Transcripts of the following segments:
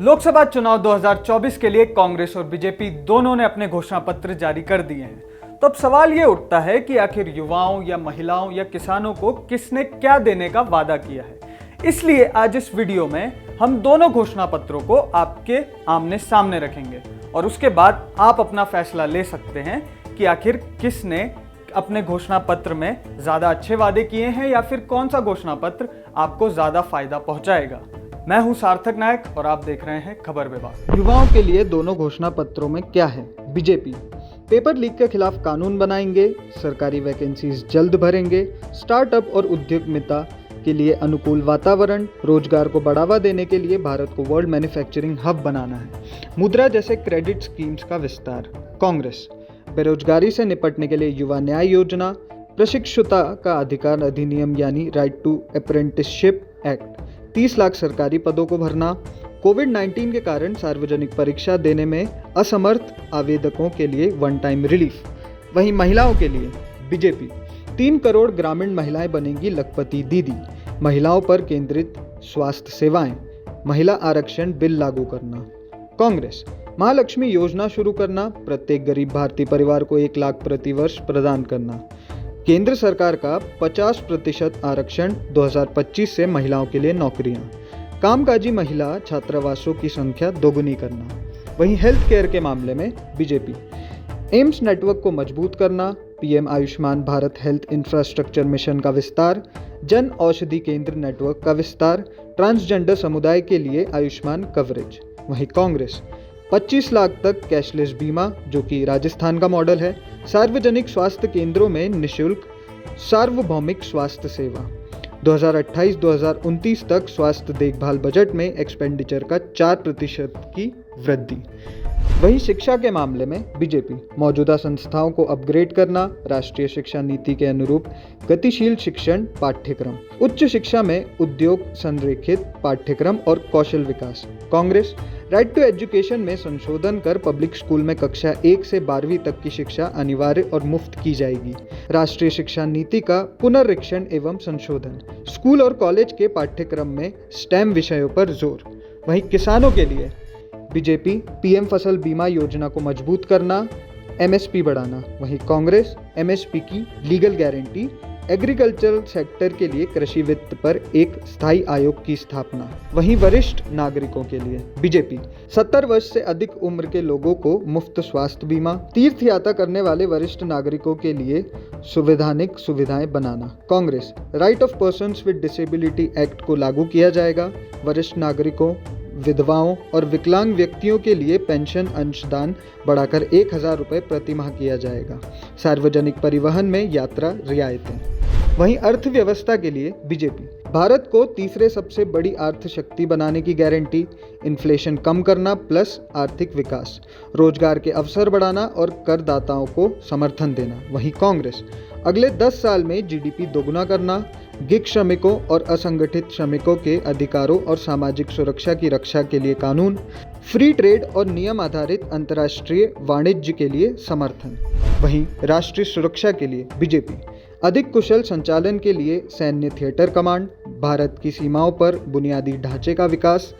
लोकसभा चुनाव 2024 के लिए कांग्रेस और बीजेपी दोनों ने अपने घोषणा पत्र जारी कर दिए हैं। तो अब सवाल ये उठता है कि आखिर युवाओं या महिलाओं या किसानों को किसने क्या देने का वादा किया है। इसलिए आज इस वीडियो में हम दोनों घोषणा पत्रों को आपके आमने सामने रखेंगे और उसके बाद आप अपना फैसला ले सकते हैं कि आखिर किसने अपने घोषणा पत्र में ज्यादा अच्छे वादे किए हैं या फिर कौन सा घोषणा पत्र आपको ज्यादा फायदा पहुंचाएगा। मैं हूं सार्थक नायक और आप देख रहे हैं खबर विभाग। युवाओं के लिए दोनों घोषणा पत्रों में क्या है? बीजेपी पेपर लीक के खिलाफ कानून बनाएंगे, सरकारी वैकेंसीज जल्द भरेंगे, स्टार्टअप और उद्यमिता के लिए अनुकूल वातावरण, रोजगार को बढ़ावा देने के लिए भारत को वर्ल्ड मैन्युफैक्चरिंग हब बनाना है, मुद्रा जैसे क्रेडिट स्कीम्स का विस्तार। कांग्रेस बेरोजगारी से निपटने के लिए युवा न्याय योजना, प्रशिक्षुता का अधिकार अधिनियम यानी right to apprenticeship act, 30 lakh सरकारी पदों को भरना, कोविड-19 के कारण सार्वजनिक परीक्षा देने में असमर्थ आवेदकों के लिए वन टाइम रिलीफ। वहीं महिलाओं के लिए बीजेपी 3 करोड़ ग्रामीण महिलाएं बनेंगी लखपति दीदी, महिलाओं पर केंद्रित स्वास्थ्य सेवाएं, महिला आरक्षण बिल लागू करना। कांग्रेस महालक्ष्मी योजना शुरू करना, प्रत्येक गरीब भारतीय परिवार को 1 लाख प्रति वर्ष प्रदान करना, केंद्र सरकार का 50% आरक्षण 2025 से महिलाओं के लिए नौकरियां, कामकाजी महिला छात्रावासों की संख्या दोगुनी करना। वहीं हेल्थ केयर के मामले में बीजेपी एम्स नेटवर्क को मजबूत करना, PM Ayushman Bharat health infrastructure mission का विस्तार, जन औषधि केंद्र नेटवर्क का विस्तार, ट्रांसजेंडर समुदाय के लिए आयुष्मान कवरेज। वहीं कांग्रेस 25 लाख तक कैशलेस बीमा, जो कि राजस्थान का मॉडल है, सार्वजनिक स्वास्थ्य केंद्रों में निशुल्क सार्वभौमिक स्वास्थ्य सेवा, 2028-2029 तक स्वास्थ्य देखभाल बजट में एक्सपेंडिचर का 4% की वृद्धि। वहीं शिक्षा के मामले में बीजेपी मौजूदा संस्थाओं को अपग्रेड करना, राष्ट्रीय शिक्षा नीति के अनुरूप गतिशील शिक्षण पाठ्यक्रम, उच्च शिक्षा में उद्योग संरेखित पाठ्यक्रम और कौशल विकास। कांग्रेस राइट टू एजुकेशन में संशोधन कर पब्लिक स्कूल में कक्षा 1 से 12वीं तक की शिक्षा अनिवार्य और मुफ्त की जाएगी, राष्ट्रीय शिक्षा नीति का पुनरीक्षण एवं संशोधन, स्कूल और कॉलेज के पाठ्यक्रम में स्टेम विषयों पर जोर। वहीं किसानों के लिए बीजेपी पीएम फसल बीमा योजना को मजबूत करना, एमएसपी बढ़ाना। वहीं कांग्रेस एमएसपी की लीगल गारंटी, एग्रीकल्चरल सेक्टर के लिए कृषि वित्त पर एक स्थायी आयोग की स्थापना। वहीं वरिष्ठ नागरिकों के लिए बीजेपी 70 वर्ष से अधिक उम्र के लोगों को मुफ्त स्वास्थ्य बीमा, तीर्थ यात्रा करने वाले वरिष्ठ नागरिकों के लिए संवैधानिक सुविधाएं बनाना। Congress right of persons with disability act को लागू किया जाएगा, वरिष्ठ नागरिकों, विधवाओं और विकलांग व्यक्तियों के लिए पेंशन अंशदान बढ़ाकर 1000 रुपये प्रति माह किया जाएगा, सार्वजनिक परिवहन में यात्रा रियायतें। वहीं अर्थव्यवस्था के लिए बीजेपी भारत को तीसरे सबसे बड़ी अर्थशक्ति बनाने की गारंटी, इन्फ्लेशन कम करना प्लस आर्थिक विकास, रोजगार के अवसर बढ़ाना और करदाताओं को समर्थन देना। वहीं कांग्रेस अगले 10 साल में जीडीपी दोगुना करना, गिग श्रमिकों और असंगठित श्रमिकों के अधिकारों और सामाजिक सुरक्षा की रक्षा के लिए कानून, फ्री ट्रेड और नियम आधारित अंतर्राष्ट्रीय वाणिज्य के लिए समर्थन। वहीं राष्ट्रीय सुरक्षा के लिए बीजेपी अधिक कुशल संचालन के लिए सैन्य थिएटर कमांड, भारत की सीमाओं पर बुनियादी ढांचे का विकास,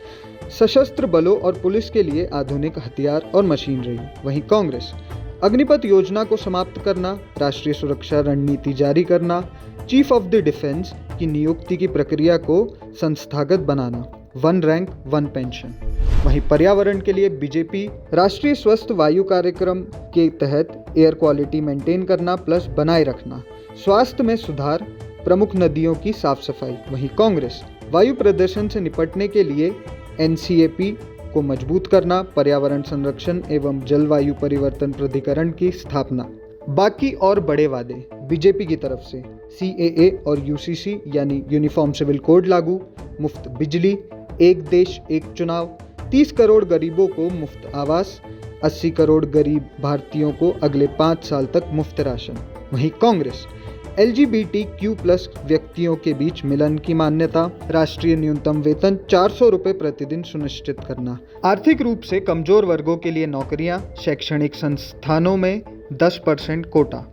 सशस्त्र बलों और पुलिस के लिए आधुनिक हथियार और मशीनरी। वहीं कांग्रेस अग्निपथ योजना को समाप्त करना, राष्ट्रीय सुरक्षा रणनीति जारी करना, चीफ ऑफ द डिफेंस की नियुक्ति की प्रक्रिया को संस्थागत बनाना, 1 रैंक 1 पेंशन। वहीं पर्यावरण के लिए बीजेपी राष्ट्रीय स्वस्थ वायु कार्यक्रम के तहत एयर क्वालिटी मेंटेन करना प्लस बनाए रखना, स्वास्थ्य में सुधार, प्रमुख नदियों की साफ सफाई। वहीं कांग्रेस वायु प्रदूषण से निपटने के लिए एनसीएपी को मजबूत करना, पर्यावरण संरक्षण एवं जलवायु परिवर्तन प्राधिकरण की स्थापना। बाकी और बड़े वादे बीजेपी की तरफ से सीएए और यूसीसी यानी यूनिफॉर्म सिविल कोड लागू, मुफ्त बिजली, एक देश एक चुनाव, 30 करोड़ गरीबों को मुफ्त आवास, 80 करोड़ गरीब भारतीयों को अगले 5 साल तक मुफ्त राशन। वहीं कांग्रेस LGBTQ+ व्यक्तियों के बीच मिलन की मान्यता, राष्ट्रीय न्यूनतम वेतन 400 रुपये प्रतिदिन सुनिश्चित करना, आर्थिक रूप से कमजोर वर्गों के लिए नौकरियां, शैक्षणिक संस्थानों में 10% कोटा,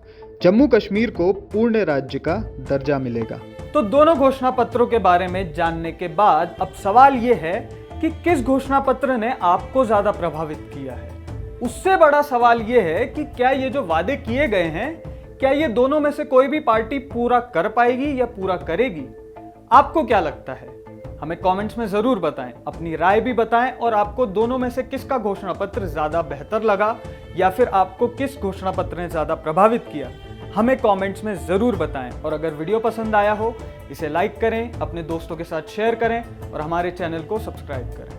जम्मू कश्मीर को पूर्ण राज्य का दर्जा मिलेगा। तो दोनों घोषणा पत्रों के बारे में जानने के बाद अब सवाल ये है कि किस घोषणा पत्र ने आपको ज्यादा प्रभावित किया है। उससे बड़ा सवाल यह है कि क्या ये जो वादे किए गए हैं, क्या ये दोनों में से कोई भी पार्टी पूरा कर पाएगी या पूरा करेगी? आपको क्या लगता है? हमें कमेंट्स में जरूर बताएं, अपनी राय भी बताएं और आपको दोनों में से किसका घोषणा पत्र ज्यादा बेहतर लगा या फिर आपको किस घोषणा पत्र ने ज्यादा प्रभावित किया, हमें कमेंट्स में जरूर बताएं। और अगर वीडियो पसंद आया हो इसे लाइक करें, अपने दोस्तों के साथ शेयर करें और हमारे चैनल को सब्सक्राइब करें।